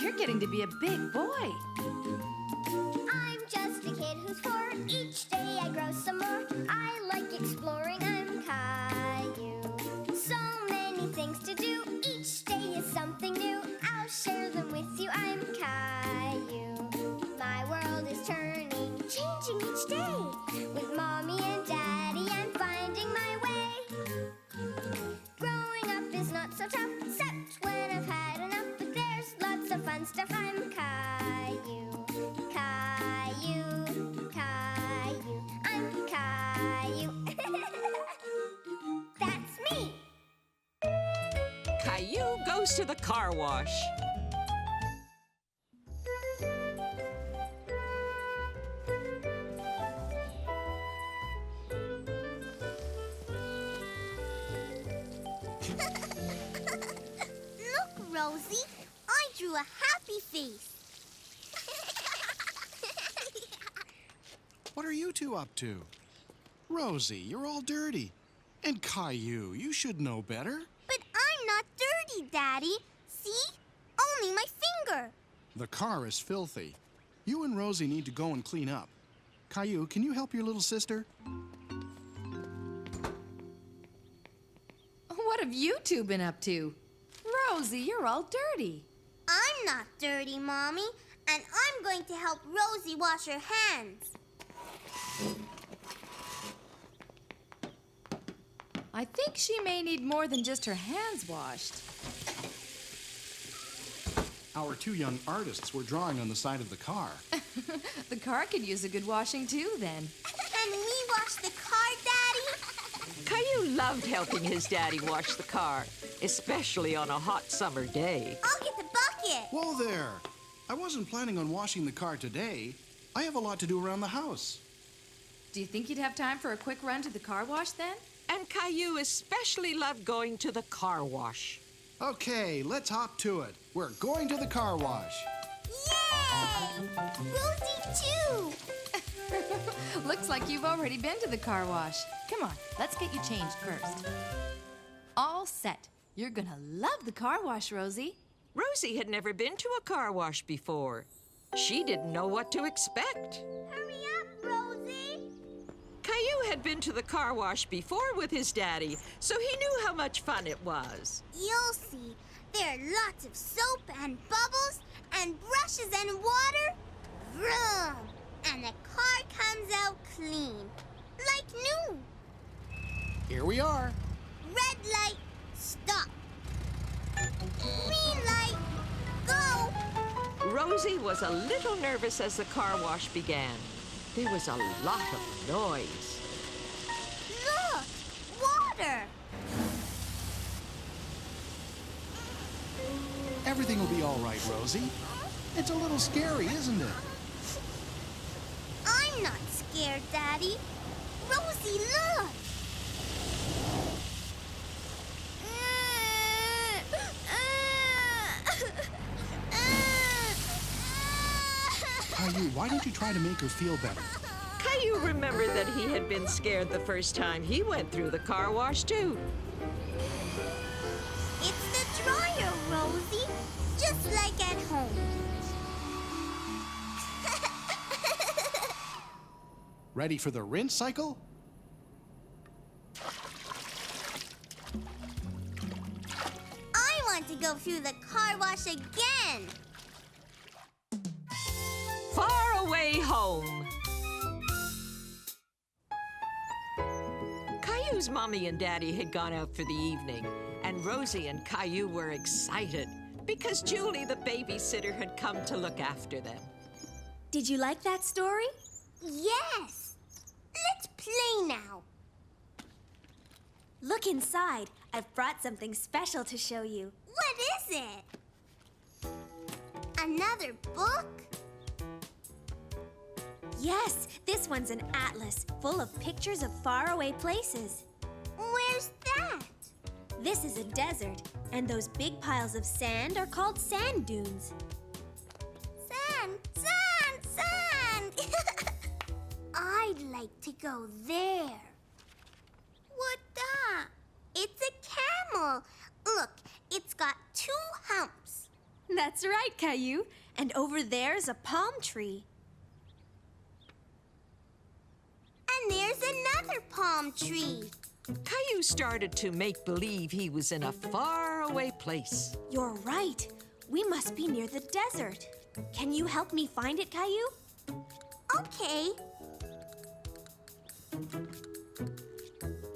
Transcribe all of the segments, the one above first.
you're getting to be a big boy. I'm just a kid who's 4. Each day I grow some more. I like exploring. I'm Caillou. So many things to do. Each day is something new. I'll share them with you. I'm Caillou. My world is turning, changing each day. With Mommy and Daddy, I'm finding my way. Growing up is not so tough, except when I've had enough. But there's lots of fun stuff. I'm Caillou. Caillou, Caillou, I'm Caillou. That's me. Caillou goes to the car wash. Look, Rosie, I drew a happy face. What are you two up to? Rosie, you're all dirty. And Caillou, you should know better. But I'm not dirty, Daddy. See? Only my finger. The car is filthy. You and Rosie need to go and clean up. Caillou, can you help your little sister? What have you two been up to? Rosie, you're all dirty. I'm not dirty, Mommy. And I'm going to help Rosie wash her hands. I think she may need more than just her hands washed. Our 2 young artists were drawing on the side of the car. The car could use a good washing too, then. Can we wash the car, Daddy? Caillou loved helping his daddy wash the car, especially on a hot summer day. I'll get the bucket. Whoa there! I wasn't planning on washing the car today. I have a lot to do around the house. Do you think you'd have time for a quick run to the car wash then? And Caillou especially loved going to the car wash. Okay, let's hop to it. We're going to the car wash. Yay! Rosie, too. Looks like you've already been to the car wash. Come on, let's get you changed first. All set. You're gonna love the car wash, Rosie. Rosie had never been to a car wash before. She didn't know what to expect. Hurry up, Rosie. Caillou had been to the car wash before with his daddy, so he knew how much fun it was. You'll see. There are lots of soap and bubbles and brushes and water. Vroom! And the car comes out clean. Like new. Here we are. Red light, stop. Green light, go. Rosie was a little nervous as the car wash began. There was a lot of noise. Look, water. Everything will be all right, Rosie. It's a little scary, isn't it? I'm not scared, Daddy. Rosie, look. Caillou, why don't you try to make her feel better? Caillou remembered that he had been scared the first time he went through the car wash, too. It's the dryer, Rosie. Just like at home. Ready for the rinse cycle? I want to go through the car wash again. Far away home. Caillou's mommy and daddy had gone out for the evening, and Rosie and Caillou were excited because Julie, the babysitter, had come to look after them. Did you like that story? Yes. Let's play now. Look inside. I've brought something special to show you. What is it? Another book? Yes, this one's an atlas full of pictures of faraway places. Where's that? This is a desert, and those big piles of sand are called sand dunes. Sand, sand, sand! I'd like to go there. What that? It's a camel. Look, it's got 2 humps. That's right, Caillou. And over there's a palm tree. And there's another palm tree. Caillou started to make believe he was in a faraway place. You're right. We must be near the desert. Can you help me find it, Caillou? Okay.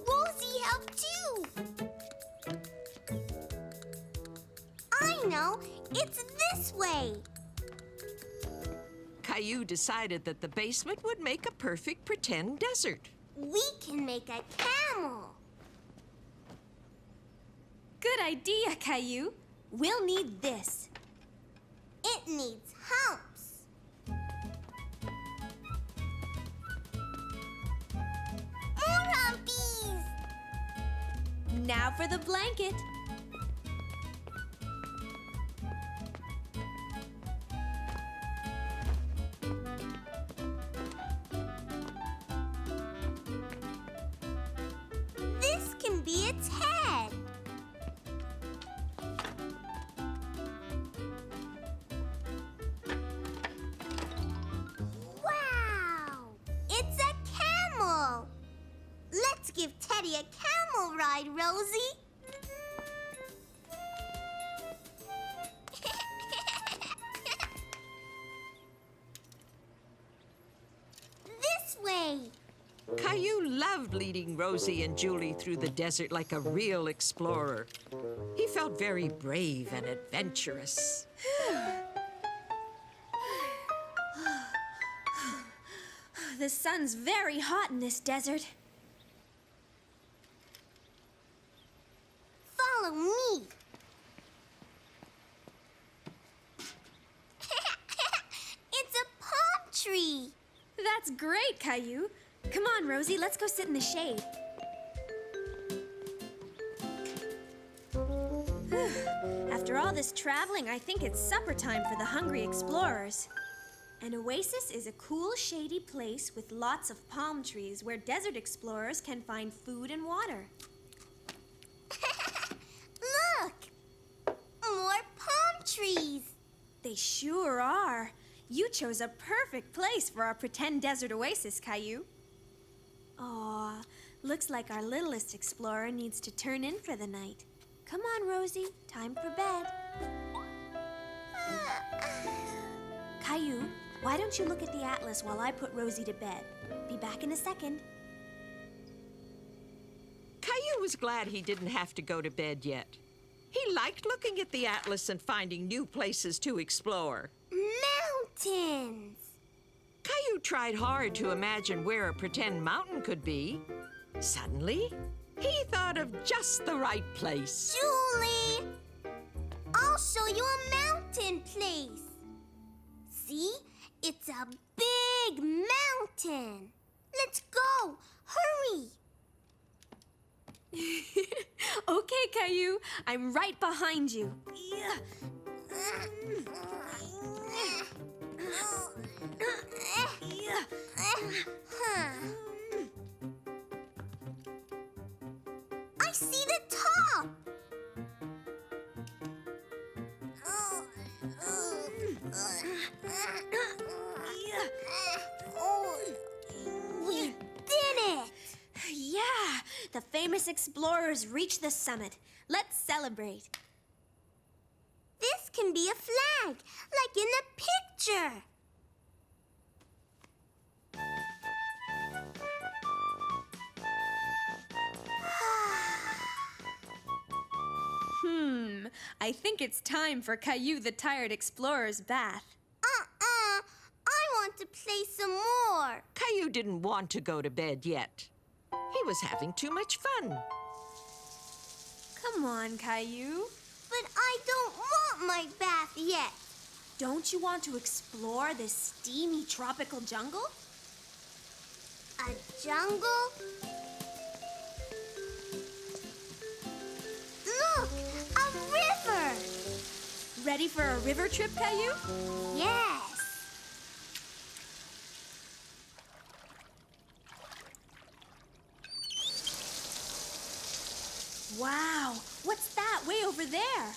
Rosie helped too. I know. It's this way. Caillou decided that the basement would make a perfect pretend desert. We can make a camel. Good idea, Caillou. We'll need this. It needs humps. More humpies. Now for the blanket. This can be its head. Wow! It's a camel. Let's give Teddy a camel ride, Rosie. This way. Caillou loved leading Rosie and Julie through the desert like a real explorer. He felt very brave and adventurous. The sun's very hot in this desert. Follow me. It's a palm tree. That's great, Caillou. Come on, Rosie, let's go sit in the shade. After all this traveling, I think it's supper time for the hungry explorers. An oasis is a cool, shady place with lots of palm trees where desert explorers can find food and water. Look! More palm trees. They sure are. You chose a perfect place for our pretend desert oasis, Caillou. Aw, looks like our littlest explorer needs to turn in for the night. Come on, Rosie, time for bed. Caillou, why don't you look at the atlas while I put Rosie to bed? Be back in a second. Caillou was glad he didn't have to go to bed yet. He liked looking at the atlas and finding new places to explore. Mountains. Caillou tried hard to imagine where a pretend mountain could be. Suddenly, he thought of just the right place. Julie! I'll show you a mountain place. See? It's a big mountain. Let's go. Hurry. Okay, Caillou, I'm right behind you. I see the top. We did it. Yeah, the famous explorers reached the summit. Let's celebrate. This can be a flag, like in the picture. I think it's time for Caillou the Tired Explorer's bath. I want to play some more. Caillou didn't want to go to bed yet. He was having too much fun. Come on, Caillou. But I don't want my bath yet. Don't you want to explore this steamy tropical jungle? A jungle? Look, a river. Ready for a river trip, Caillou? Yes. Wow, what's that way over there?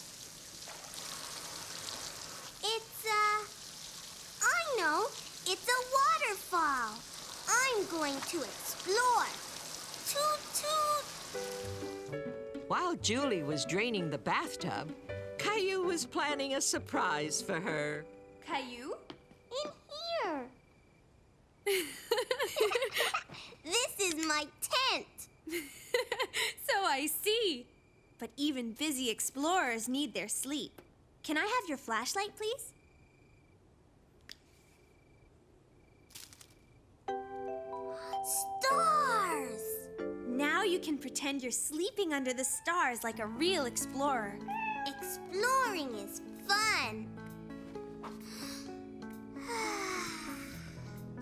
going to explore. Toot toot! While Julie was draining the bathtub, Caillou was planning a surprise for her. Caillou? In here. This is my tent. So I see. But even busy explorers need their sleep. Can I have your flashlight, please? Stars! Now you can pretend you're sleeping under the stars like a real explorer. Exploring is fun.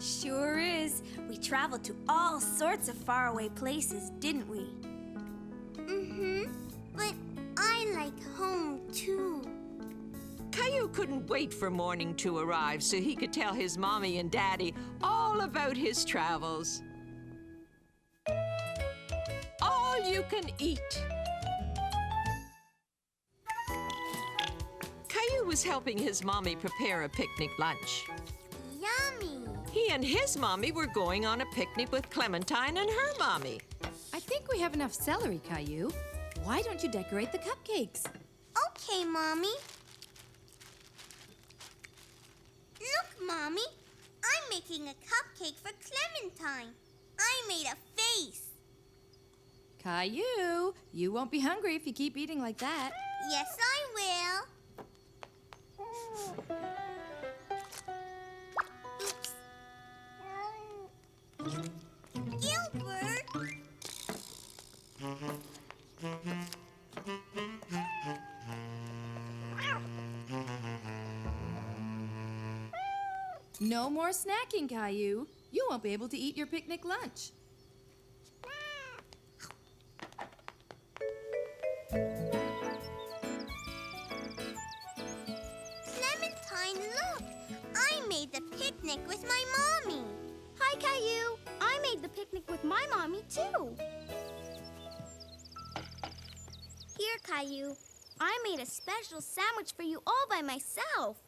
Sure is. We traveled to all sorts of faraway places, didn't we? But I like home too. Caillou couldn't wait for morning to arrive so he could tell his mommy and daddy all about his travels. All you can eat. Caillou was helping his mommy prepare a picnic lunch. Yummy. He and his mommy were going on a picnic with Clementine and her mommy. I think we have enough celery, Caillou. Why don't you decorate the cupcakes? Okay, Mommy. Look, Mommy. I'm making a cupcake for Clementine. I made a face. Caillou, you won't be hungry if you keep eating like that. Yes, I will. Oops. Gilbert! No more snacking, Caillou. You won't be able to eat your picnic lunch. Clementine, look! I made the picnic with my mommy. Hi, Caillou. I made the picnic with my mommy, too. Here, Caillou. I made a special sandwich for you all by myself.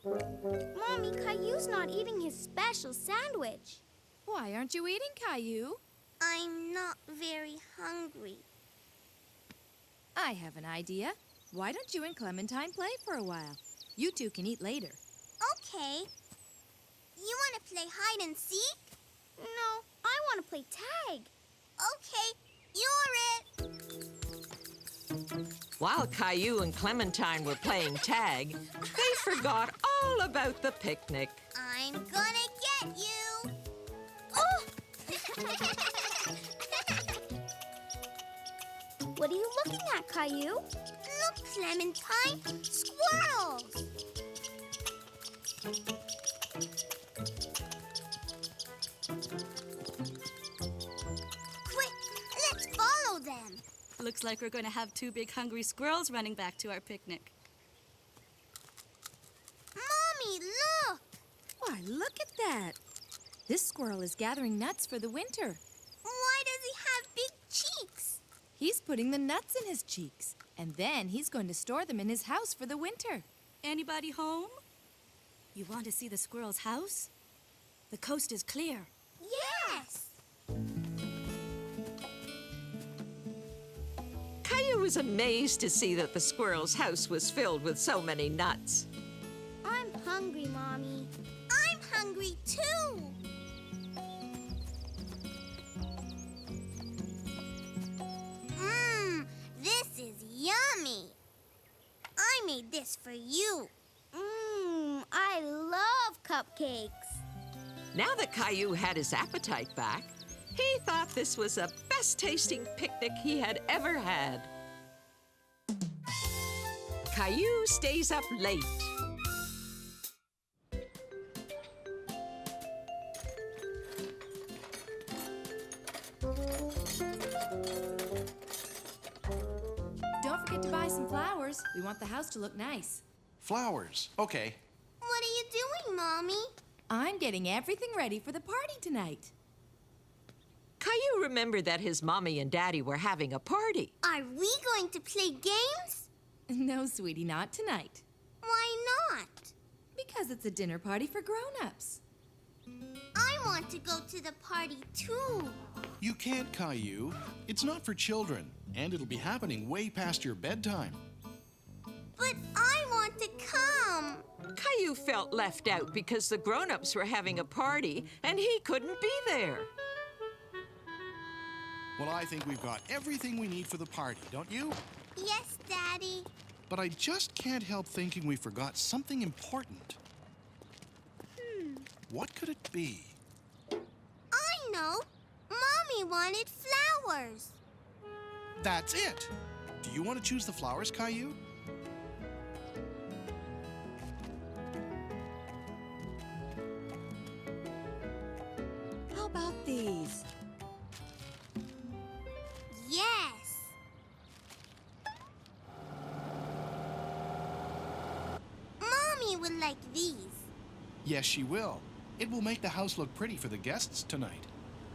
Mommy, Caillou's not eating his special sandwich. Why aren't you eating, Caillou? I'm not very hungry. I have an idea. Why don't you and Clementine play for a while? You two can eat later. Okay. You want to play hide and seek? No, I want to play tag. Okay, you're it. While Caillou and Clementine were playing tag, they forgot all about the picnic. I'm gonna get you. Oh! What are you looking at, Caillou? Look, Clementine, squirrels. Quick, let's follow them. Looks like we're going to have two big hungry squirrels running back to our picnic. Mommy, look! Why, look at that. This squirrel is gathering nuts for the winter. Why does he have big cheeks? He's putting the nuts in his cheeks, and then he's going to store them in his house for the winter. Anybody home? You want to see the squirrel's house? The coast is clear. Yes! Caillou was amazed to see that the squirrel's house was filled with so many nuts. I'm hungry, Mommy. I'm hungry, too. This is yummy. I made this for you. I love cupcakes. Now that Caillou had his appetite back, he thought this was the best tasting picnic he had ever had. Caillou stays up late. Don't forget to buy some flowers. We want the house to look nice. Flowers. Okay. What are you doing, Mommy? I'm getting everything ready for the party tonight. Caillou remembered that his mommy and daddy were having a party. Are we going to play games? No, sweetie, not tonight. Why not? Because it's a dinner party for grown-ups. I want to go to the party too. You can't, Caillou. It's not for children, and it'll be happening way past your bedtime. But I want to come. Caillou felt left out because the grown-ups were having a party and he couldn't be there. Well, I think we've got everything we need for the party, don't you? Yes, Daddy. But I just can't help thinking we forgot something important. What could it be? I know. Mommy wanted flowers. That's it! Do you want to choose the flowers, Caillou? How about these? Yes. Mommy would like these. Yes, she will. It will make the house look pretty for the guests tonight.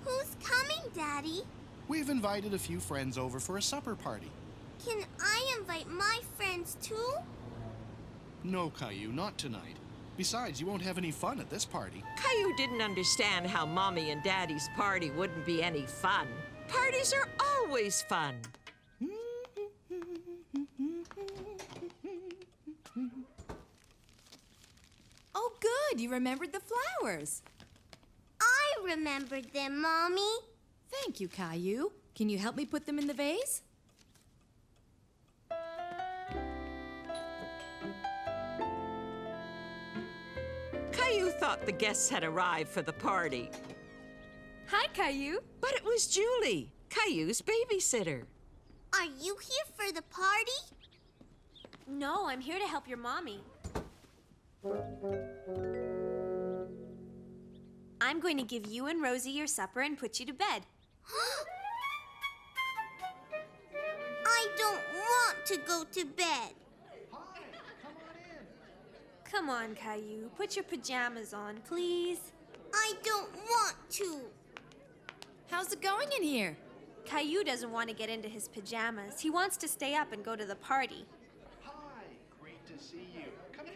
Who's coming, Daddy? We've invited a few friends over for a supper party. Can I invite my friends too? No, Caillou, not tonight. Besides, you won't have any fun at this party. Caillou didn't understand how Mommy and Daddy's party wouldn't be any fun. Parties are always fun. Oh, good. You remembered the flowers. I remembered them, Mommy. Thank you, Caillou. Can you help me put them in the vase? Caillou thought the guests had arrived for the party, Hi, Caillou. but it was Julie, Caillou's babysitter. Are you here for the party? No, I'm here to help your mommy. I'm going to give you and Rosie your supper and put you to bed. I don't want to go to bed. Come on, Caillou. Put your pajamas on, please. I don't want to. How's it going in here? Caillou doesn't want to get into his pajamas. He wants to stay up and go to the party. Hi, great to see you. Come in.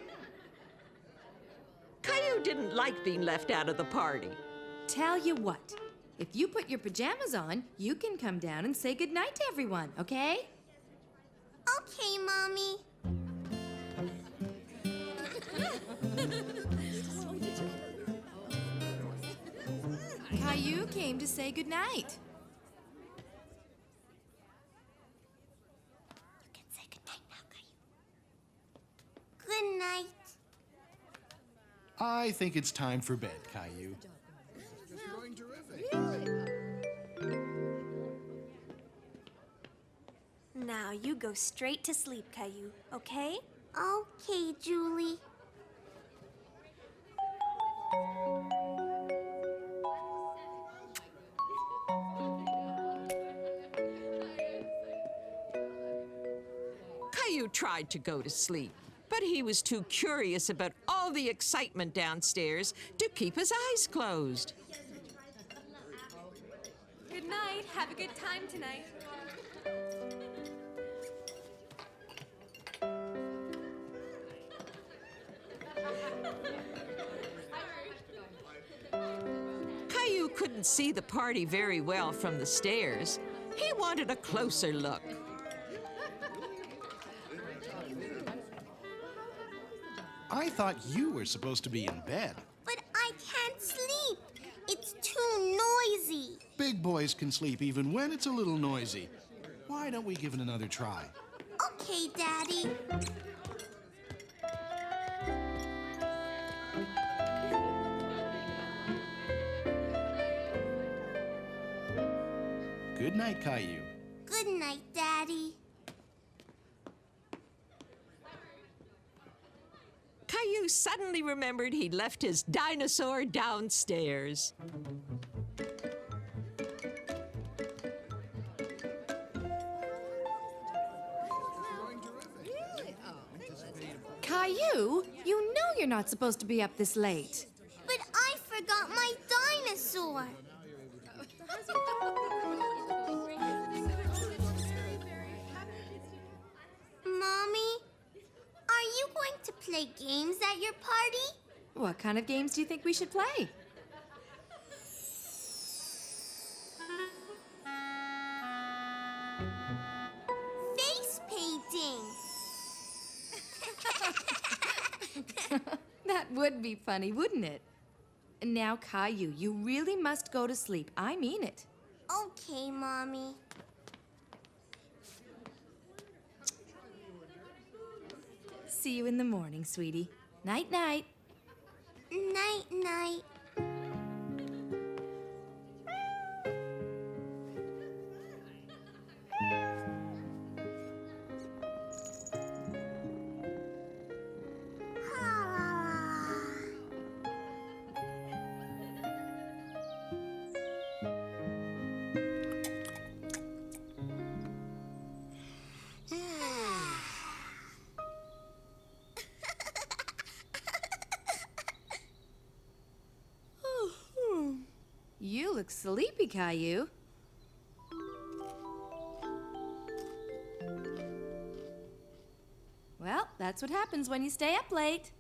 Caillou didn't like being left out of the party. Tell you what. If you put your pajamas on, you can come down and say goodnight to everyone, okay? Okay, Mommy. Caillou came to say goodnight. You can say goodnight now, Caillou. Good night. I think it's time for bed, Caillou. Now you go straight to sleep, Caillou, okay? Okay, Julie. Caillou tried to go to sleep, but he was too curious about all the excitement downstairs to keep his eyes closed. Good night. Have a good time tonight. Caillou couldn't see the party very well from the stairs. He wanted a closer look. I thought you were supposed to be in bed. But I can't sleep. It's too noisy. Big boys can sleep even when it's a little noisy. Why don't we give it another try? Okay, Daddy. Good night, Caillou. Good night, Daddy. Caillou suddenly remembered he'd left his dinosaur downstairs. Caillou, you know you're not supposed to be up this late. But I forgot my dinosaur. Mommy, are you going to play games at your party? What kind of games do you think we should play? would be funny, wouldn't it? Now, Caillou, you really must go to sleep. I mean it. Okay, Mommy. See you in the morning, sweetie. Night-night. Night-night. You look sleepy, Caillou. Well, that's what happens when you stay up late.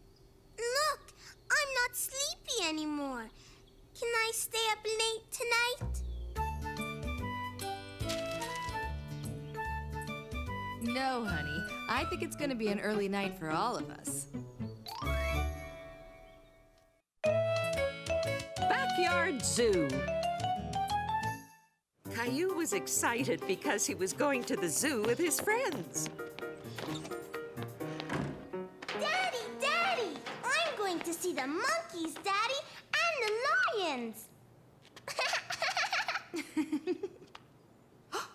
Look, I'm not sleepy anymore. Can I stay up late tonight? No, honey. I think it's going to be an early night for all of us. Backyard Zoo. Caillou was excited because he was going to the zoo with his friends. Daddy, Daddy! I'm going to see the monkeys, Daddy, and the lions.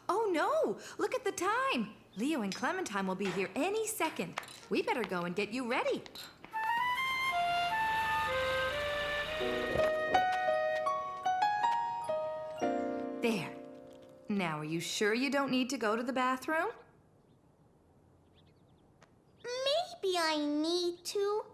Oh, no! Look at the time. Leo and Clementine will be here any second. We better go and get you ready. There. Now, are you sure you don't need to go to the bathroom? Maybe I need to.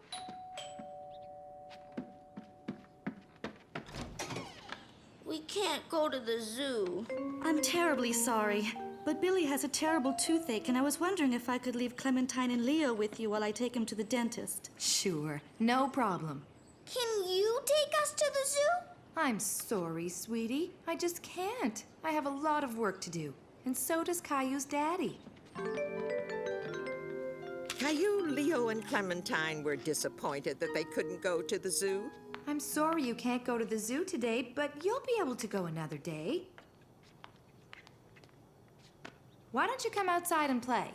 We can't go to the zoo. I'm terribly sorry, but Billy has a terrible toothache, and I was wondering if I could leave Clementine and Leo with you while I take him to the dentist. Sure, no problem. Can you take us to the zoo? I'm sorry, sweetie. I just can't. I have a lot of work to do. And so does Caillou's daddy. Caillou, Leo, and Clementine were disappointed that they couldn't go to the zoo. I'm sorry you can't go to the zoo today, but you'll be able to go another day. Why don't you come outside and play?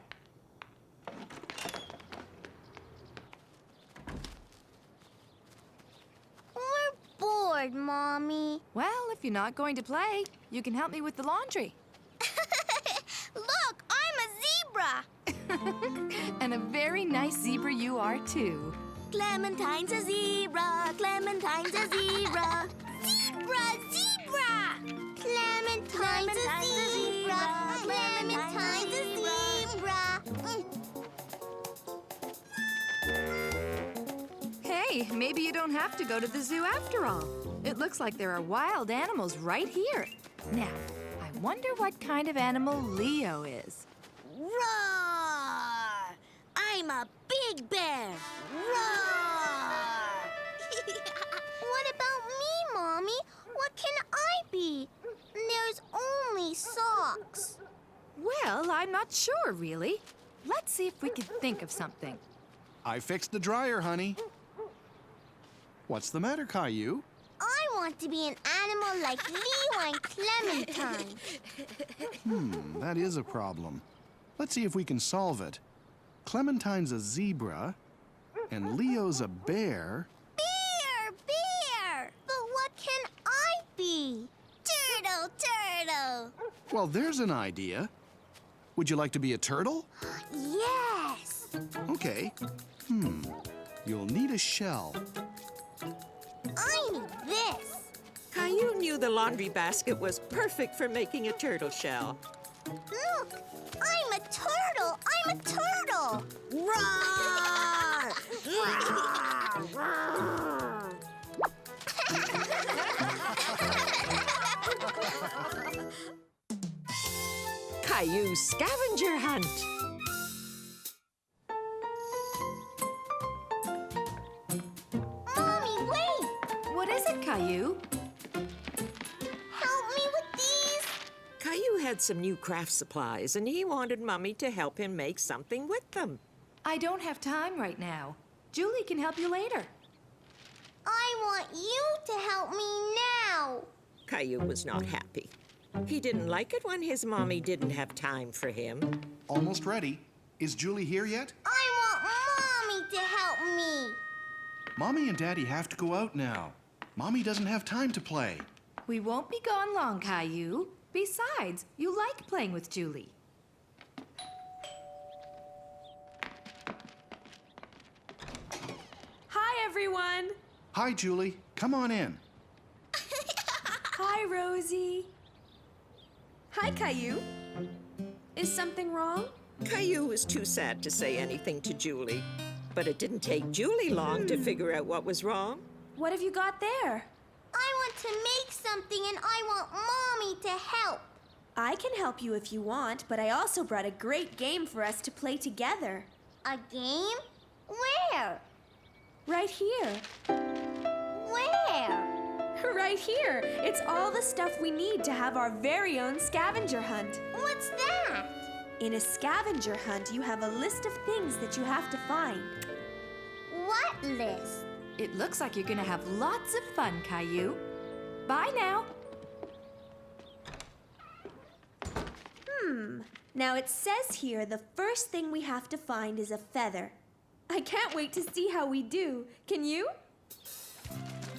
We're bored, Mommy. Well, if you're not going to play, you can help me with the laundry. Look, I'm a zebra. And a very nice zebra you are, too. Clementine's a zebra. Clementine's a zebra. Zebra, zebra. Clementine's a zebra. Clementine's a zebra. Hey, maybe you don't have to go to the zoo after all. It looks like there are wild animals right here. Now, I wonder what kind of animal Leo is. Roar! I'm a big bear. Roar! What about me, Mommy? What can I be? There's only socks. Well, I'm not sure, really. Let's see if we can think of something. I fixed the dryer, honey. What's the matter, Caillou? I want to be an animal like Leo and Clementine. That is a problem. Let's see if we can solve it. Clementine's a zebra, and Leo's a bear. Bear, bear! But what can I be? Turtle, turtle! Well, there's an idea. Would you like to be a turtle? Yes! Okay. You'll need a shell. I need this. Caillou knew the laundry basket was perfect for making a turtle shell. Look, I'm a turtle. I'm a turtle. Roar! Caillou's scavenger hunt. Mommy, wait! What is it, Caillou? Help me with these. Caillou had some new craft supplies, and he wanted Mummy to help him make something with them. I don't have time right now. Julie can help you later. I want you to help me now. Caillou was not happy. He didn't like it when his mommy didn't have time for him. Almost ready. Is Julie here yet? I want Mommy to help me. Mommy and Daddy have to go out now. Mommy doesn't have time to play. We won't be gone long, Caillou. Besides, you like playing with Julie. Hi, everyone. Hi, Julie. Come on in. Hi, Rosie. Hi, Caillou. Is something wrong? Caillou was too sad to say anything to Julie. But it didn't take Julie long to figure out what was wrong. What have you got there? I want to make something and I want Mommy to help. I can help you if you want, but I also brought a great game for us to play together. A game? Where? Right here. Where? Right here. It's all the stuff we need to have our very own scavenger hunt. What's that? In a scavenger hunt, you have a list of things that you have to find. What list? It looks like you're gonna have lots of fun, Caillou. Bye now. Now it says here the first thing we have to find is a feather. I can't wait to see how we do. Can you?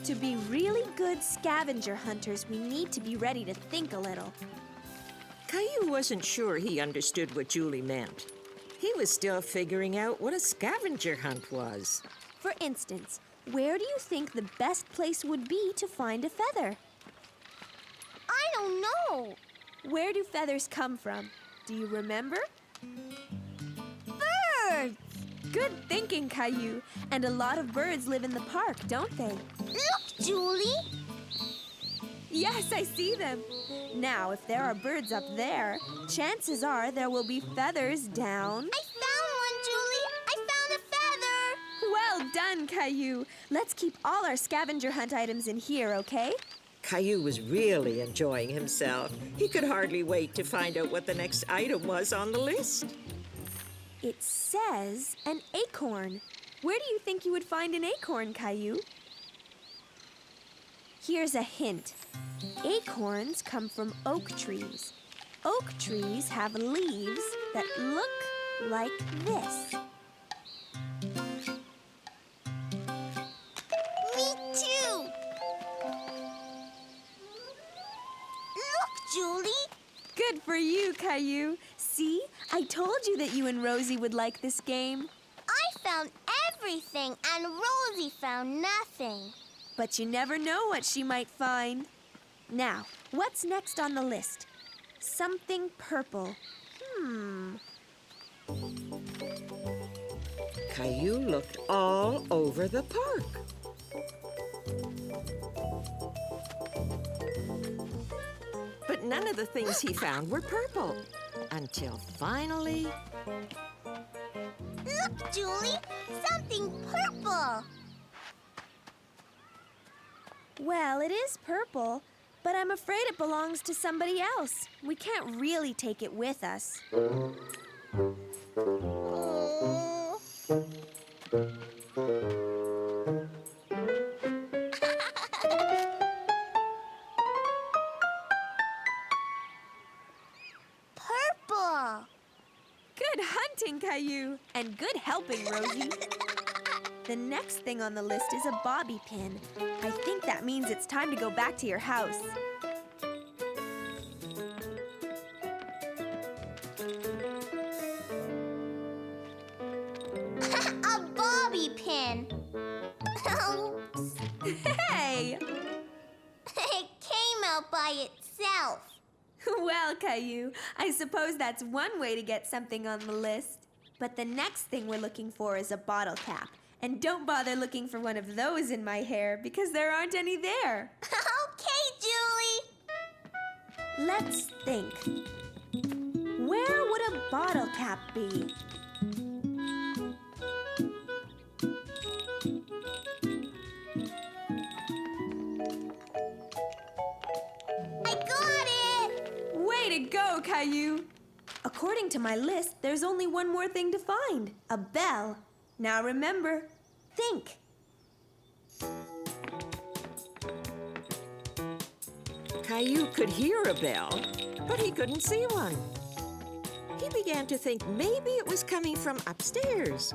To be really good scavenger hunters, we need to be ready to think a little. Caillou wasn't sure he understood what Julie meant. He was still figuring out what a scavenger hunt was. For instance, where do you think the best place would be to find a feather? I don't know. Where do feathers come from? Do you remember? Birds. Good thinking, Caillou. And a lot of birds live in the park, don't they? Look, Julie. Yes, I see them. Now, if there are birds up there, chances are there will be feathers down. I found one, Julie. I found a feather. Well done, Caillou. Let's keep all our scavenger hunt items in here, okay? Caillou was really enjoying himself. He could hardly wait to find out what the next item was on the list. It says an acorn. Where do you think you would find an acorn, Caillou? Here's a hint. Acorns come from oak trees. Oak trees have leaves that look like this. Me too. Look, Julie. Good for you, Caillou. See? I told you that you and Rosie would like this game. I found everything and Rosie found nothing. But you never know what she might find. Now, what's next on the list? Something purple. Caillou looked all over the park. But none of the things he found were purple. Until finally... Look, Julie. Something purple. Well, it is purple, but I'm afraid it belongs to somebody else. We can't really take it with us. Oh. Purple. Good hunting, Caillou, and good helping, Rosie. The next thing on the list is a bobby pin. I think that means it's time to go back to your house. A bobby pin. Oops. Hey! It came out by itself. Well, Caillou, I suppose that's one way to get something on the list. But the next thing we're looking for is a bottle cap. And don't bother looking for one of those in my hair because there aren't any there. Okay, Julie. Let's think. Where would a bottle cap be? I got it. Way to go, Caillou! According to my list, there's only one more thing to find. A bell. Now remember, think. Caillou could hear a bell, but he couldn't see one. He began to think maybe it was coming from upstairs.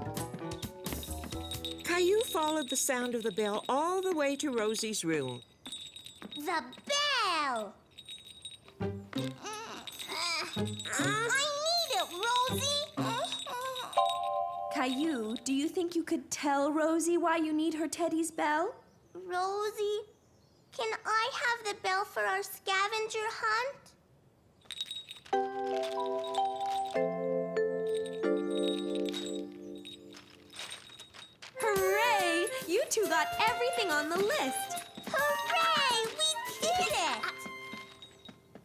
Caillou followed the sound of the bell all the way to Rosie's room. The bell! I need it, Rosie! Caillou, do you think you could tell Rosie why you need her teddy's bell? Rosie, can I have the bell for our scavenger hunt? Hooray! You two got everything on the list. Hooray! We did it!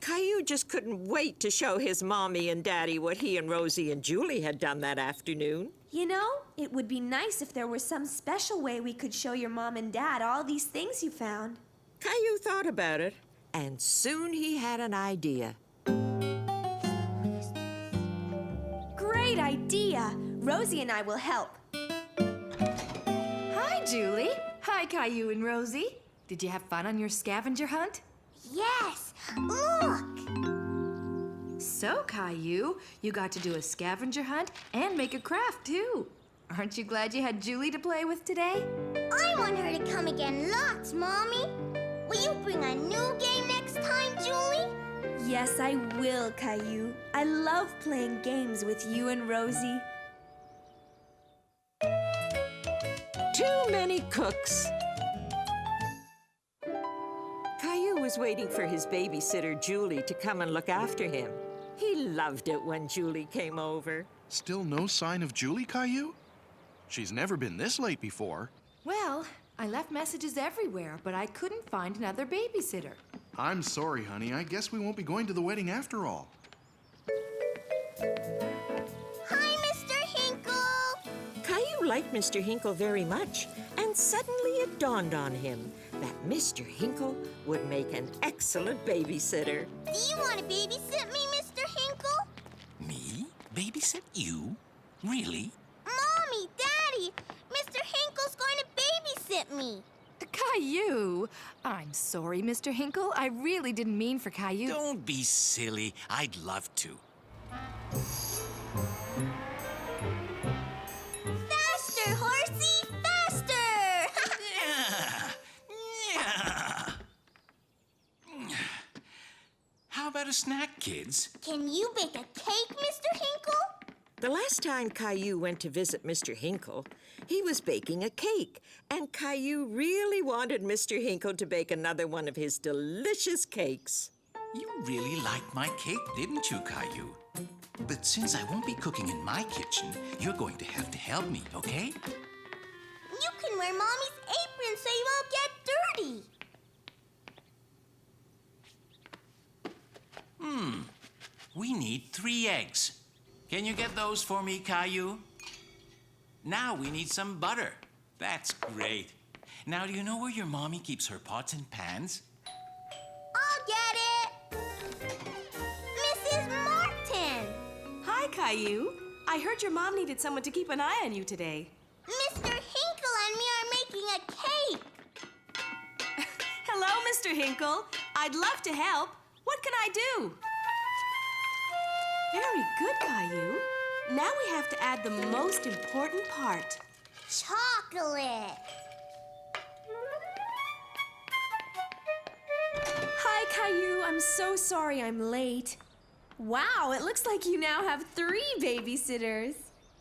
Caillou just couldn't wait to show his mommy and daddy what he and Rosie and Julie had done that afternoon. You know, it would be nice if there was some special way we could show your mom and dad all these things you found. Caillou thought about it, and soon he had an idea. Great idea! Rosie and I will help. Hi, Julie. Hi, Caillou and Rosie. Did you have fun on your scavenger hunt? Yes! Look! So, Caillou, you got to do a scavenger hunt and make a craft, too. Aren't you glad you had Julie to play with today? I want her to come again lots, Mommy. Will you bring a new game next time, Julie? Yes, I will, Caillou. I love playing games with you and Rosie. Too many cooks. Caillou was waiting for his babysitter, Julie, to come and look after him. He loved it when Julie came over. Still no sign of Julie, Caillou? She's never been this late before. Well, I left messages everywhere, but I couldn't find another babysitter. I'm sorry, honey. I guess we won't be going to the wedding after all. Hi, Mr. Hinkle! Caillou liked Mr. Hinkle very much, and suddenly it dawned on him that Mr. Hinkle would make an excellent babysitter. Do you want to babysit me, Mr. Hinkle? Me? Babysit you? Really? Mommy, Daddy, Mr. Hinkle's going to babysit me. Caillou! I'm sorry, Mr. Hinkle. I really didn't mean for Caillou. Don't be silly. I'd love to. Faster, horsey, faster! How about a snack, kids? Can you bake a cake, Mr. Hinkle? The last time Caillou went to visit Mr. Hinkle, he was baking a cake, and Caillou really wanted Mr. Hinkle to bake another one of his delicious cakes. You really liked my cake, didn't you, Caillou? But since I won't be cooking in my kitchen, you're going to have to help me, okay? You can wear Mommy's apron so you won't get dirty. We need 3 eggs. Can you get those for me, Caillou? Now we need some butter. That's great. Now, do you know where your mommy keeps her pots and pans? I'll get it. Mrs. Martin. Hi, Caillou. I heard your mom needed someone to keep an eye on you today. Mr. Hinkle and me are making a cake. Hello, Mr. Hinkle. I'd love to help. What can I do? Very good, Caillou. Now we have to add the most important part. Chocolate. Hi, Caillou. I'm so sorry I'm late. Wow, it looks like you now have 3 babysitters.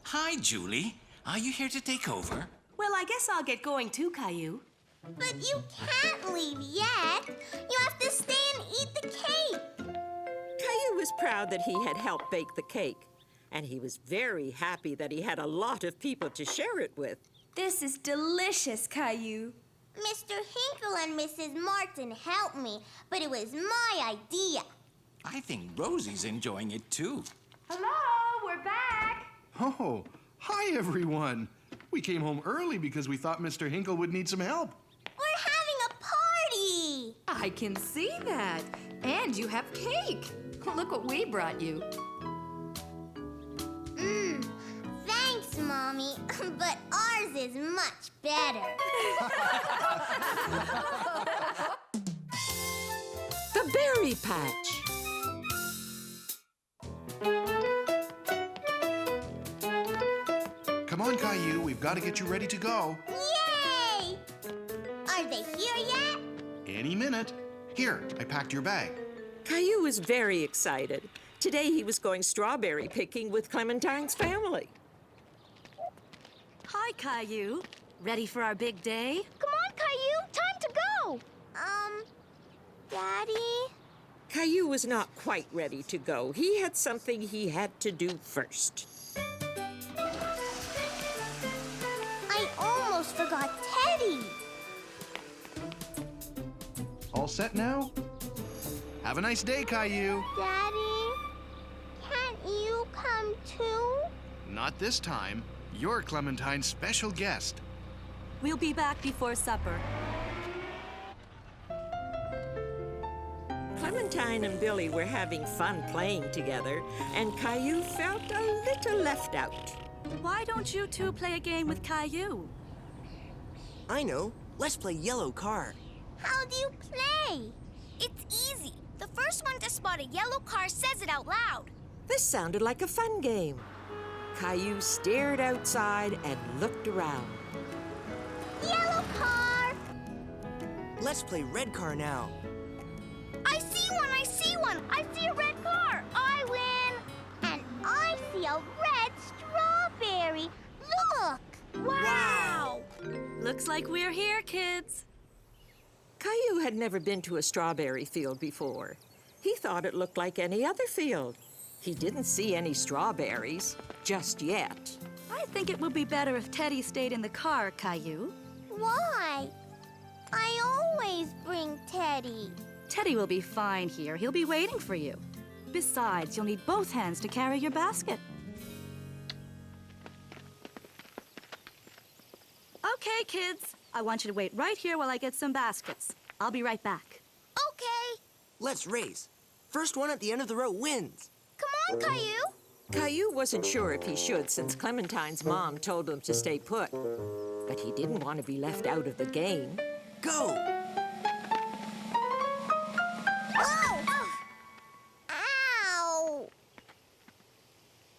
Hi, Julie. Are you here to take over? Well, I guess I'll get going too, Caillou. But you can't leave yet. You have to stay and eat the cake. Caillou was proud that he had helped bake the cake, and he was very happy that he had a lot of people to share it with. This is delicious, Caillou. Mr. Hinkle and Mrs. Martin helped me, but it was my idea. I think Rosie's enjoying it too. Hello, we're back. Oh, hi, everyone. We came home early because we thought Mr. Hinkle would need some help. We're having a party. I can see that. And you have cake. Look what we brought you. Thanks, Mommy, but ours is much better. The a berry patch. Come on, Caillou, we've got to get you ready to go. Yay! Are they here yet? Any minute. Here, I packed your bag. Caillou was very excited. Today he was going strawberry picking with Clementine's family. Hi, Caillou. Ready for our big day? Come on, Caillou, time to go. Daddy? Caillou was not quite ready to go. He had something he had to do first. I almost forgot Teddy. All set now? Have a nice day, Caillou. Daddy, can't you come too? Not this time. You're Clementine's special guest. We'll be back before supper. Clementine and Billy were having fun playing together, and Caillou felt a little left out. Why don't you two play a game with Caillou? I know. Let's play yellow car. How do you play? It's easy. The first one to spot a yellow car says it out loud. This sounded like a fun game. Caillou stared outside and looked around. Yellow car! Let's play red car now. I see one, I see one! I see a red car! I win! And I see a red strawberry! Look! Wow! Looks like we're here, kids. Caillou had never been to a strawberry field before. He thought it looked like any other field. He didn't see any strawberries, just yet. I think it would be better if Teddy stayed in the car, Caillou. Why? I always bring Teddy. Teddy will be fine here. He'll be waiting for you. Besides, you'll need both hands to carry your basket. Okay, kids. I want you to wait right here while I get some baskets. I'll be right back. Okay. Let's race. First one at the end of the row wins. Come on, Caillou. Caillou wasn't sure if he should since Clementine's mom told him to stay put. But he didn't want to be left out of the game. Go! Oh! Ow!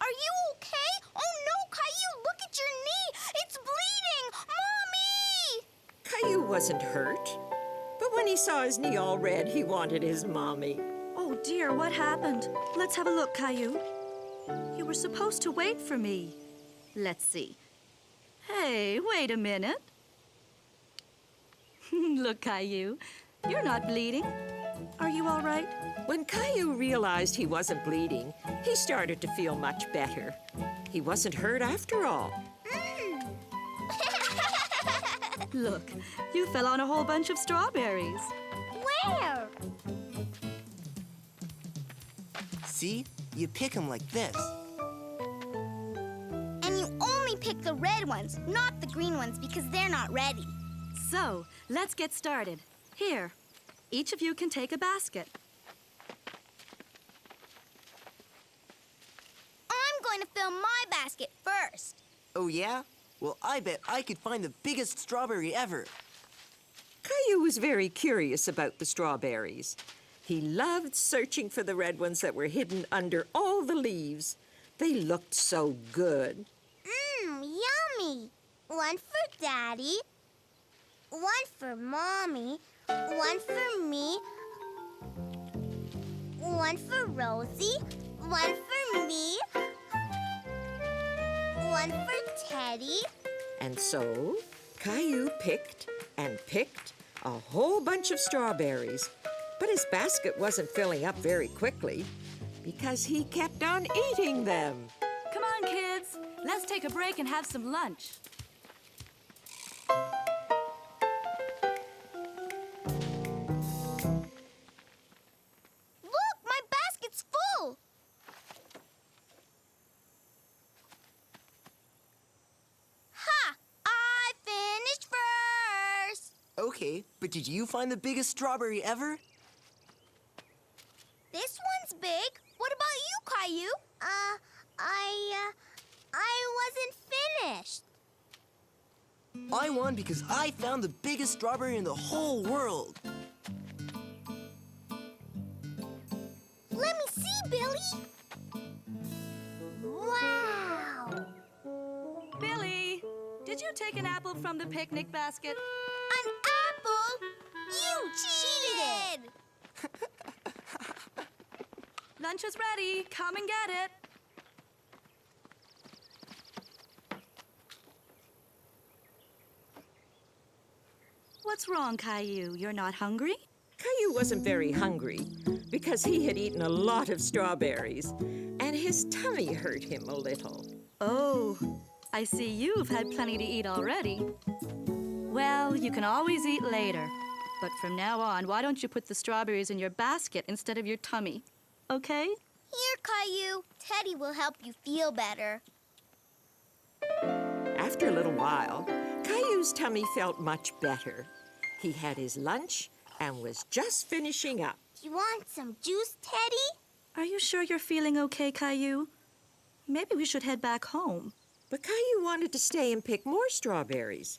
Are you okay? Oh no, Caillou, look at your knee! It's bleeding! Mommy! Caillou wasn't hurt. But when he saw his knee all red, he wanted his mommy. Oh dear, what happened? Let's have a look, Caillou. You were supposed to wait for me. Let's see. Hey, wait a minute. Look, Caillou, you're not bleeding. Are you all right? When Caillou realized he wasn't bleeding, he started to feel much better. He wasn't hurt after all. Look, you fell on a whole bunch of strawberries. Where? See? You pick them like this. And you only pick the red ones, not the green ones, because they're not ready. So, let's get started. Here, each of you can take a basket. I'm going to fill my basket first. Oh, yeah? Well, I bet I could find the biggest strawberry ever. Caillou was very curious about the strawberries. He loved searching for the red ones that were hidden under all the leaves. They looked so good. Yummy. One for Daddy, one for Mommy, one for me, one for Rosie, one for me, one for Teddy. And so, Caillou picked and picked a whole bunch of strawberries. But his basket wasn't filling up very quickly because he kept on eating them. Come on, kids. Let's take a break and have some lunch. Look, my basket's full. Ha! I finished first. Okay, but did you find the biggest strawberry ever? This one's big. What about you, Caillou? I wasn't finished. I won because I found the biggest strawberry in the whole world. Billy! Wow! Billy, did you take an apple from the picnic basket? An apple? You cheated! Lunch is ready. Come and get it. What's wrong, Caillou? You're not hungry? Caillou wasn't very hungry because he had eaten a lot of strawberries, and his tummy hurt him a little. Oh, I see you've had plenty to eat already. Well, you can always eat later. But from now on, why don't you put the strawberries in your basket instead of your tummy? Okay? Here, Caillou. Teddy will help you feel better. After a little while, Caillou's tummy felt much better. He had his lunch and was just finishing up. You want some juice, Teddy? Are you sure you're feeling okay, Caillou? Maybe we should head back home. But Caillou wanted to stay and pick more strawberries.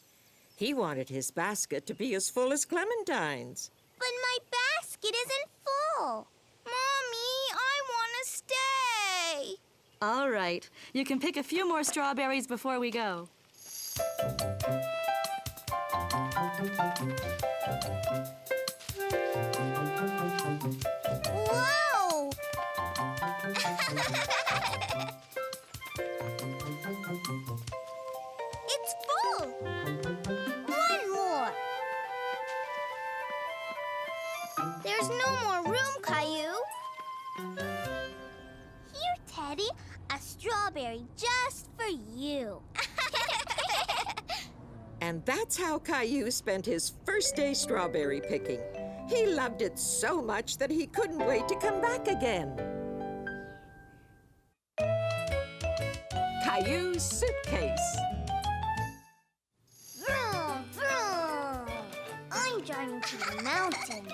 He wanted his basket to be as full as Clementine's. But my basket isn't full. Mommy, I want to stay. All right. You can pick a few more strawberries before we go. Whoa! It's full. One more. There's no more room, Caillou. Here, Teddy, a strawberry just for you. And that's how Caillou spent his first day strawberry picking. He loved it so much that he couldn't wait to come back again. Caillou's suitcase. Vroom, vroom. I'm driving to the mountains.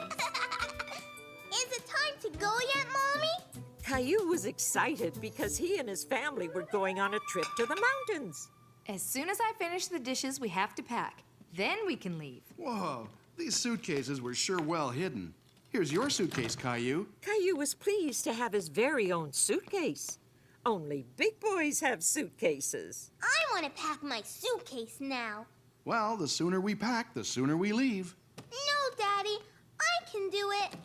Is it time to go yet, Mommy? Caillou was excited because he and his family were going on a trip to the mountains. As soon as I finish the dishes, we have to pack. Then we can leave. Whoa, these suitcases were sure well hidden. Here's your suitcase, Caillou. Caillou was pleased to have his very own suitcase. Only big boys have suitcases. I want to pack my suitcase now. Well, the sooner we pack, the sooner we leave. No, Daddy. I can do it.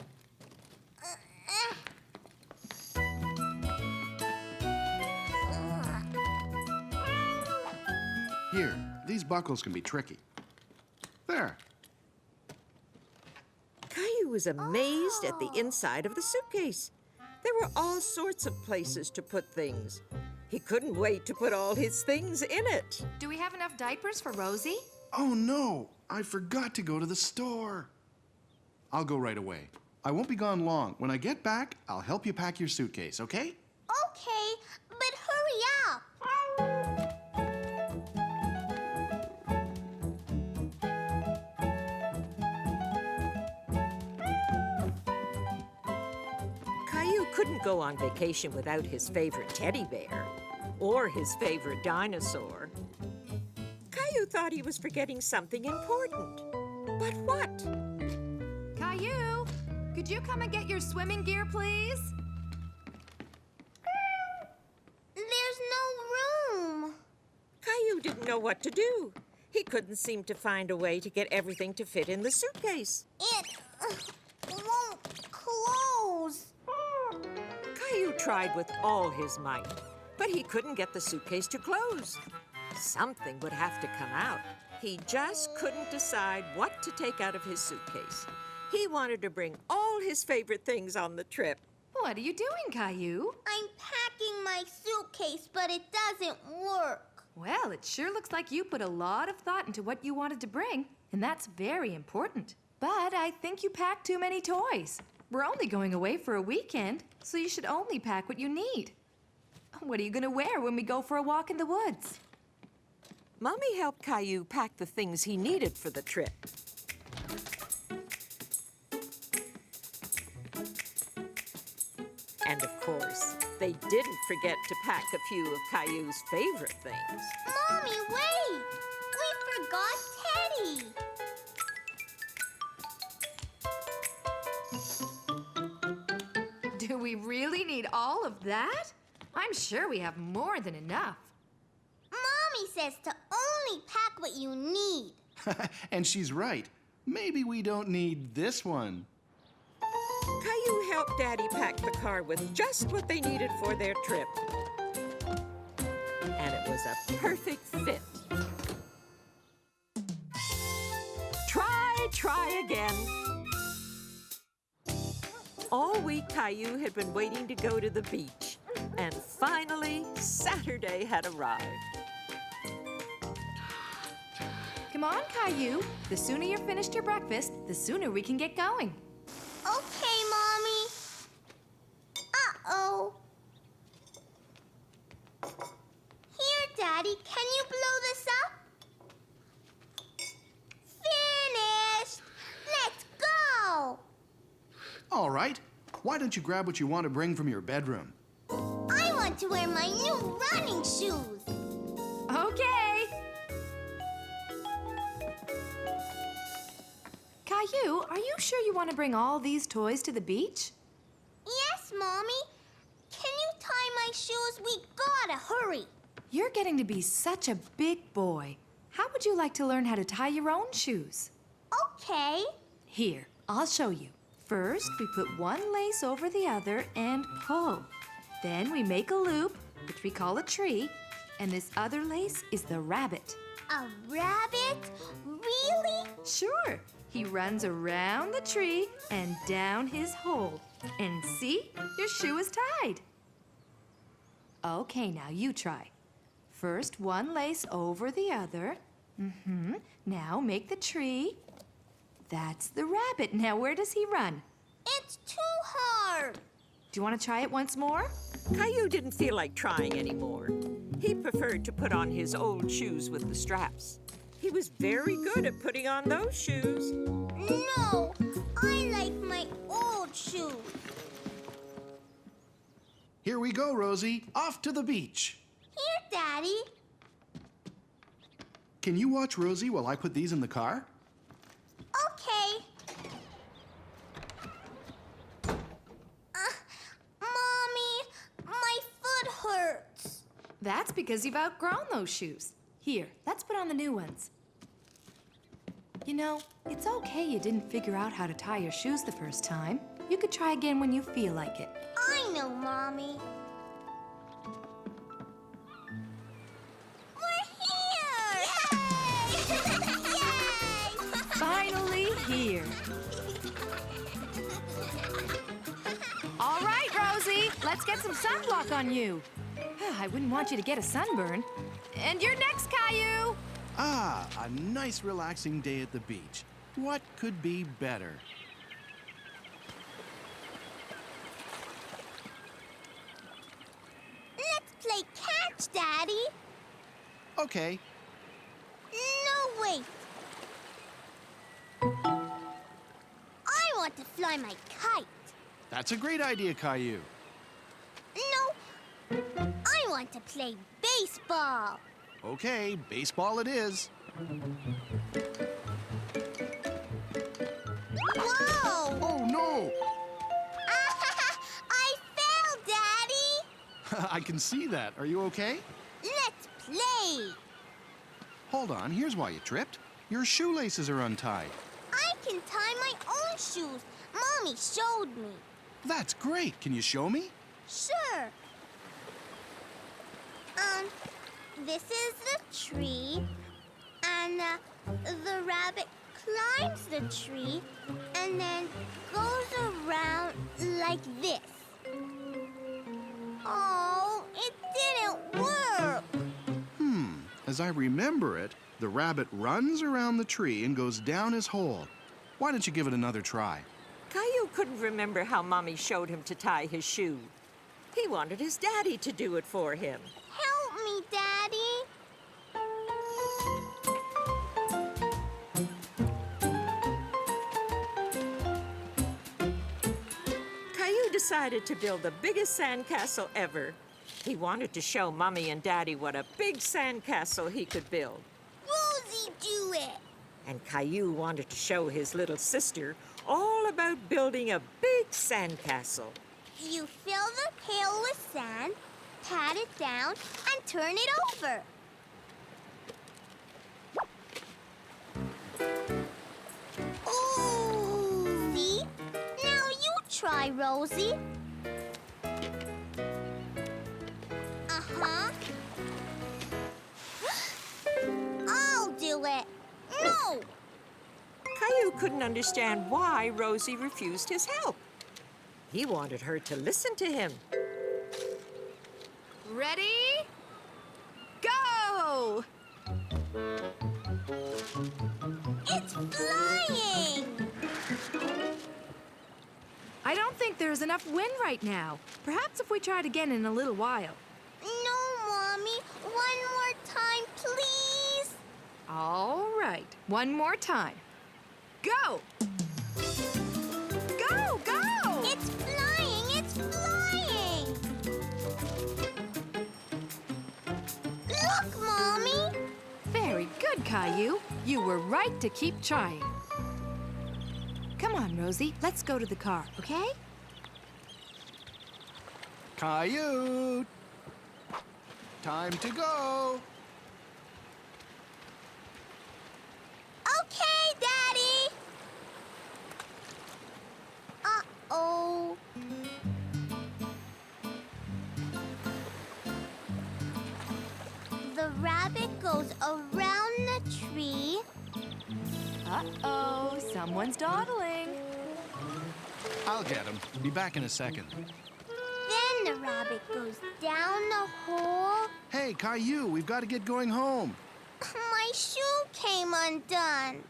Here, these buckles can be tricky. There. Caillou was amazed at the inside of the suitcase. There were all sorts of places to put things. He couldn't wait to put all his things in it. Do we have enough diapers for Rosie? Oh, no, I forgot to go to the store. I'll go right away. I won't be gone long. When I get back, I'll help you pack your suitcase, okay? Okay, but hurry up. Caillou couldn't go on vacation without his favorite teddy bear or his favorite dinosaur. Caillou thought he was forgetting something important. But what? Caillou, could you come and get your swimming gear, please? There's no room. Caillou didn't know what to do. He couldn't seem to find a way to get everything to fit in the suitcase. It won't close. Caillou tried with all his might, but he couldn't get the suitcase to close. Something would have to come out. He just couldn't decide what to take out of his suitcase. He wanted to bring all his favorite things on the trip. What are you doing, Caillou? I'm packing my suitcase, but it doesn't work. Well, it sure looks like you put a lot of thought into what you wanted to bring, and that's very important. But I think you packed too many toys. We're only going away for a weekend, so you should only pack what you need. What are you going to wear when we go for a walk in the woods? Mommy helped Caillou pack the things he needed for the trip. And of course, they didn't forget to pack a few of Caillou's favorite things. Mommy, wait! We forgot Teddy. Do we really need all of that? I'm sure we have more than enough. Mommy says to only pack what you need. And she's right. Maybe we don't need this one. Caillou helped Daddy pack the car with just what they needed for their trip. And it was a perfect fit. Try again. All week, Caillou had been waiting to go to the beach. And finally, Saturday had arrived. Come on, Caillou. The sooner you're finished your breakfast, the sooner we can get going. Okay, Mommy. Uh-oh. Here, Daddy, can you blow this up? Finished! Let's go! All right. Why don't you grab what you want to bring from your bedroom? I want to wear my new running shoes. Okay. Caillou, are you sure you want to bring all these toys to the beach? Yes, Mommy. Can you tie my shoes? We gotta hurry. You're getting to be such a big boy. How would you like to learn how to tie your own shoes? Okay. Here, I'll show you. First, we put one lace over the other and pull. Then we make a loop, which we call a tree, and this other lace is the rabbit. A rabbit? Really? Sure. He runs around the tree and down his hole. And see? Your shoe is tied. Okay, now you try. First, one lace over the other. Now make the tree. That's the rabbit. Now where does he run? It's too hard. Do you want to try it once more? Caillou didn't feel like trying anymore. He preferred to put on his old shoes with the straps. He was very good at putting on those shoes. No, I like my old shoes. Here we go, Rosie. Off to the beach. Here, Daddy. Can you watch Rosie while I put these in the car? Okay. Mommy, my foot hurts. That's because you've outgrown those shoes. Here, let's put on the new ones. You know, it's okay you didn't figure out how to tie your shoes the first time. You could try again when you feel like it. I know, Mommy. We're here! Yay! Yay! Finally here. All right, Rosie, let's get some sunblock on you. I wouldn't want you to get a sunburn. And you're next, Caillou. Ah, a nice relaxing day at the beach. What could be better? Let's play catch, Daddy. Okay. No, wait. I want to fly my kite. That's a great idea, Caillou. No, I want to play baseball. Okay, baseball it is. Whoa! Oh, no! I fell, Daddy. I can see that. Are you okay? Let's play. Hold on, here's why you tripped. Your shoelaces are untied. I can tie my own shoes. Mommy showed me. That's great. Can you show me? Sure. This is the tree, and the rabbit climbs the tree and then goes around like this. Oh, it didn't work. As I remember it, the rabbit runs around the tree and goes down his hole. Why don't you give it another try? Caillou couldn't remember how Mommy showed him to tie his shoe. He wanted his daddy to do it for him. Help me, Daddy. Caillou decided to build the biggest sandcastle ever. He wanted to show Mommy and Daddy what a big sandcastle he could build. Rosie, do it. And Caillou wanted to show his little sister all about building a big sandcastle. You fill the pail with sand, pat it down, and turn it over. Ooh! See? Now you try, Rosie. Uh-huh. I'll do it. No! Caillou couldn't understand why Rosie refused his help. He wanted her to listen to him. Ready? Go! It's flying! I don't think there's enough wind right now. Perhaps if we try it again in a little while. No, Mommy. One more time, please. All right, one more time. Go! Go, go! It's flying! It's flying! Look, Mommy! Very good, Caillou. You were right to keep trying. Come on, Rosie. Let's go to the car, okay? Caillou! Time to go! Okay, Daddy! Uh-oh. The rabbit goes around the tree. Uh-oh, someone's dawdling. I'll get him. Be back in a second. Then the rabbit goes down the hole. Hey, Caillou, we've got to get going home. My shoe came undone.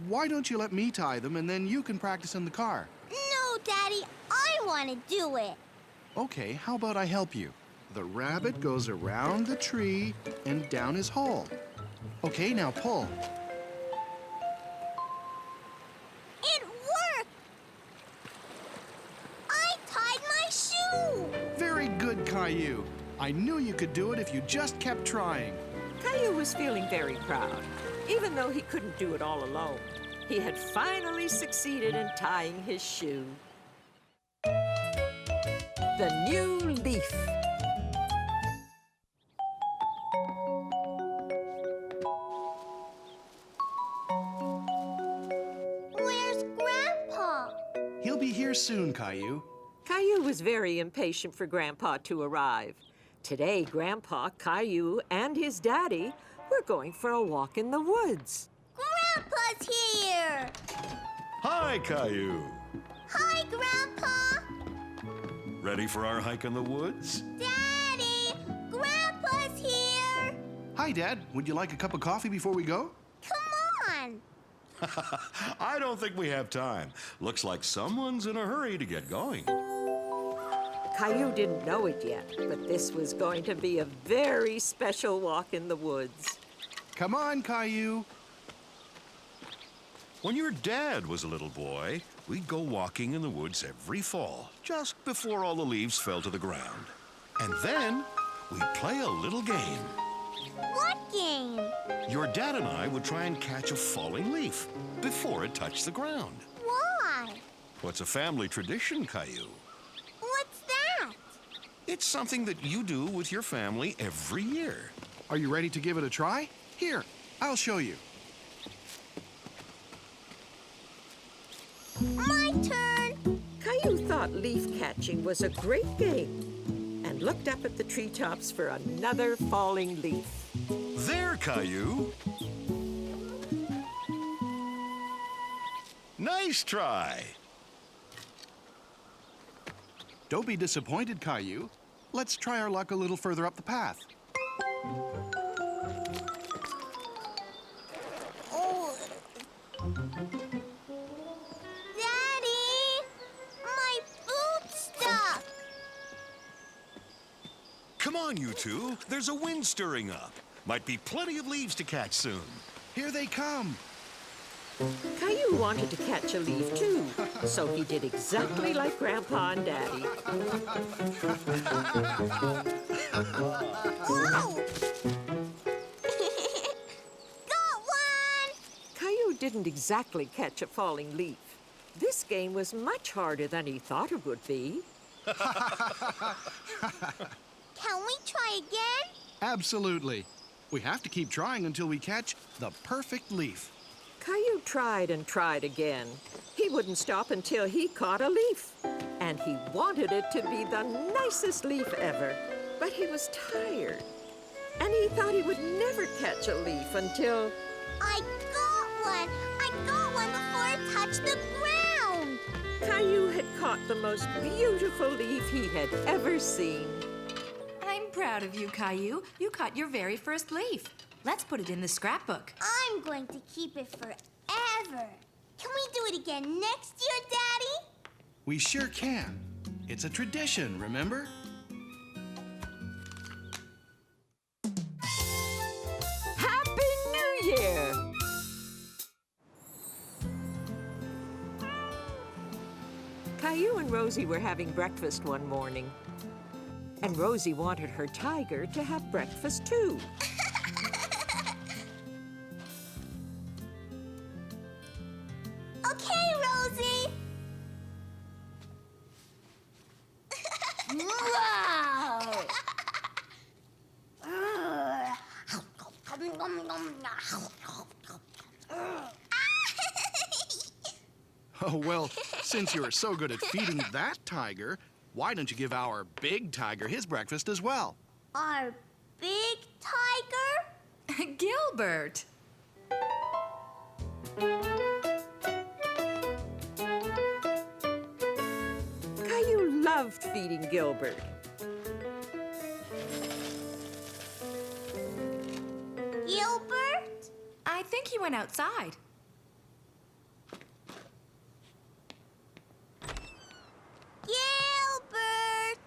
Why don't you let me tie them and then you can practice in the car? No, Daddy, I want to do it. Okay, how about I help you? The rabbit goes around the tree and down his hole. Okay, now pull. It worked! I tied my shoe! Very good, Caillou. I knew you could do it if you just kept trying. Caillou was feeling very proud, even though he couldn't do it all alone. He had finally succeeded in tying his shoe. The new leaf. Where's Grandpa? He'll be here soon, Caillou. Caillou was very impatient for Grandpa to arrive. Today, Grandpa, Caillou, and his daddy were going for a walk in the woods. Grandpa's here! Hi, Caillou. Hi, Grandpa! Ready for our hike in the woods? Daddy! Grandpa's here! Hi, Dad. Would you like a cup of coffee before we go? Come on! I don't think we have time. Looks like someone's in a hurry to get going. Caillou didn't know it yet, but this was going to be a very special walk in the woods. Come on, Caillou. When your dad was a little boy, we'd go walking in the woods every fall, just before all the leaves fell to the ground. And then we'd play a little game. What game? Your dad and I would try and catch a falling leaf before it touched the ground. Why? What's a family tradition, Caillou? What's that? It's something that you do with your family every year. Are you ready to give it a try? Here, I'll show you. My turn! Caillou thought leaf catching was a great game and looked up at the treetops for another falling leaf. There, Caillou. Nice try. Don't be disappointed, Caillou. Let's try our luck a little further up the path. Oh. Daddy! My boot's stuck! Come on, you two. There's a wind stirring up. Might be plenty of leaves to catch soon. Here they come. Caillou wanted to catch a leaf too, so he did exactly like Grandpa and Daddy. Whoa! Got one! Caillou didn't exactly catch a falling leaf. This game was much harder than he thought it would be. Can we try again? Absolutely. We have to keep trying until we catch the perfect leaf. Caillou tried and tried again. He wouldn't stop until he caught a leaf. And he wanted it to be the nicest leaf ever. But he was tired. And he thought he would never catch a leaf until... I got one! I got one before it touched the ground! Caillou had caught the most beautiful leaf he had ever seen. I'm proud of you, Caillou. You caught your very first leaf. Let's put it in the scrapbook. I'm going to keep it forever. Can we do it again next year, Daddy? We sure can. It's a tradition, remember? Happy New Year! Caillou and Rosie were having breakfast one morning. And Rosie wanted her tiger to have breakfast too. Okay, Rosie. Wow! Oh, well, since you're so good at feeding that tiger, why don't you give our big tiger his breakfast as well? Our big tiger? Gilbert. Caillou loved feeding Gilbert. Gilbert? I think he went outside. Gilbert!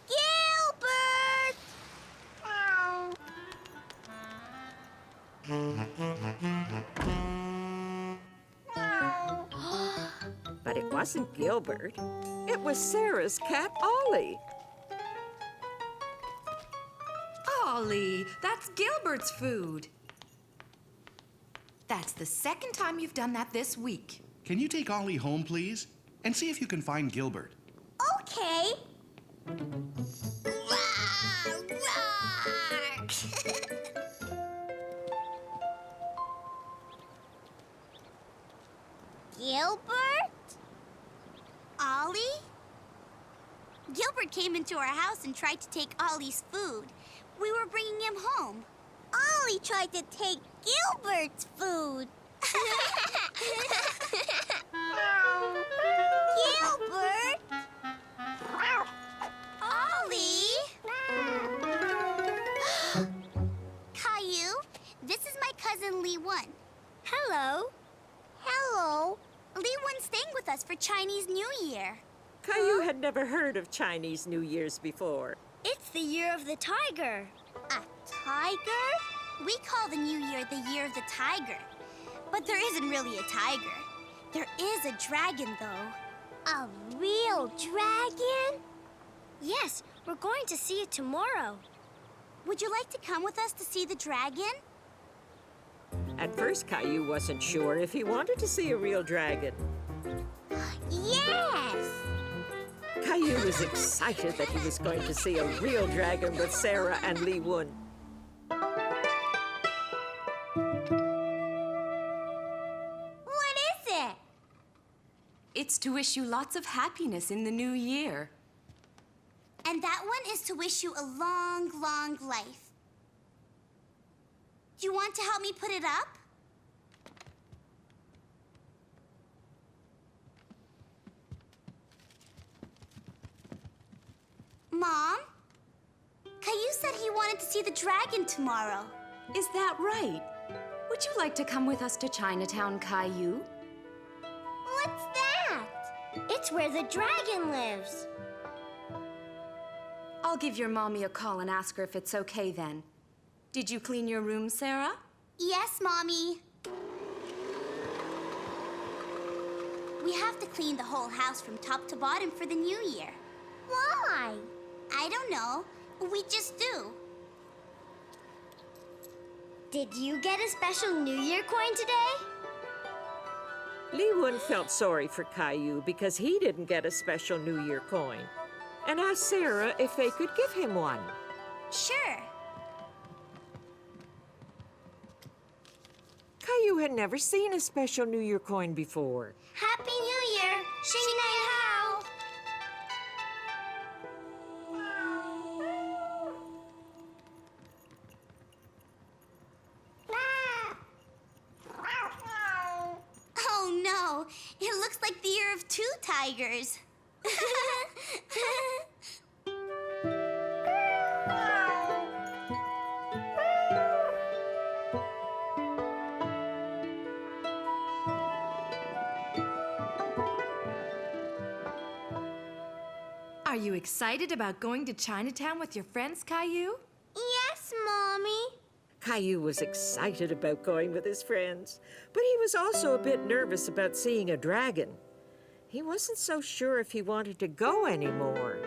Gilbert! But it wasn't Gilbert. It was Sarah's cat, Ollie. Ollie, that's Gilbert's food. That's the second time you've done that this week. Can you take Ollie home, please? And see if you can find Gilbert. Okay. Roar, roar. Gilbert? Ollie? Gilbert came into our house and tried to take Ollie's food. We were bringing him home. Ollie tried to take Gilbert's food. Gilbert? Ollie? Caillou, this is my cousin Lee One. Hello. Hello. Lee One's staying with us for Chinese New Year. Caillou had never heard of Chinese New Year's before. It's the year of the tiger. A tiger? We call the new year the year of the tiger. But there isn't really a tiger. There is a dragon, though. A real dragon? Yes, we're going to see it tomorrow. Would you like to come with us to see the dragon? At first, Caillou wasn't sure if he wanted to see a real dragon. Yes! Caillou was excited that he was going to see a real dragon with Sarah and Lee Wun. What is it? It's to wish you lots of happiness in the new year. And that one is to wish you a long, long life. Do you want to help me put it up? Mom? Caillou said he wanted to see the dragon tomorrow. Is that right? Would you like to come with us to Chinatown, Caillou? What's that? It's where the dragon lives. I'll give your mommy a call and ask her if it's okay then. Did you clean your room, Sarah? Yes, Mommy. We have to clean the whole house from top to bottom for the new year. Why? I don't know. We just do. Did you get a special New Year coin today? Lee felt sorry for Caillou because he didn't get a special New Year coin and asked Sarah if they could give him one. Sure. Caillou had never seen a special New Year coin before. Happy New Year! Xing Nei Hao! Oh no, it looks like the year of 2 tigers. Are you excited about going to Chinatown with your friends, Caillou? Yes, Mommy. Caillou was excited about going with his friends, but he was also a bit nervous about seeing a dragon. He wasn't so sure if he wanted to go anymore.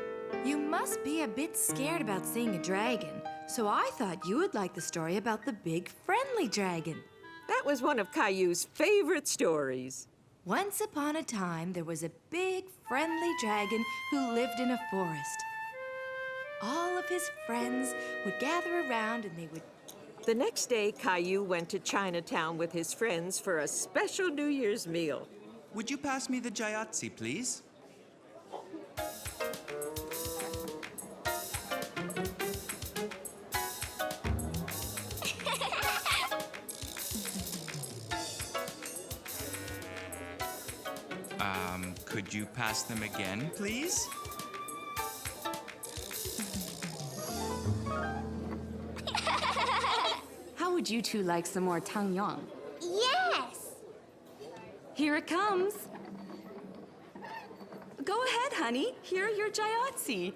You must be a bit scared about seeing a dragon, so I thought you would like the story about the big friendly dragon. That was one of Caillou's favorite stories. Once upon a time, there was a big friendly dragon who lived in a forest. All of his friends would gather around and they would... The next day, Caillou went to Chinatown with his friends for a special New Year's meal. Would you pass me the jayatsi, please? Could you pass them again, please? How would you two like some more tangyang? Yes! Here it comes. Go ahead, honey. Here are your jayatsi.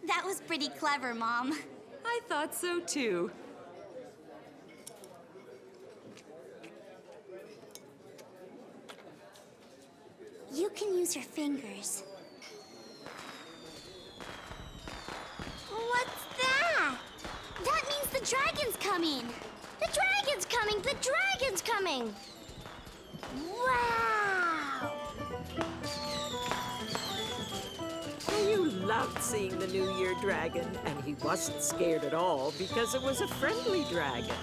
That was pretty clever, Mom. I thought so too. You can use your fingers. What's that? That means the dragon's coming! The dragon's coming! The dragon's coming! Wow! Caillou loved seeing the New Year dragon, and he wasn't scared at all because it was a friendly dragon.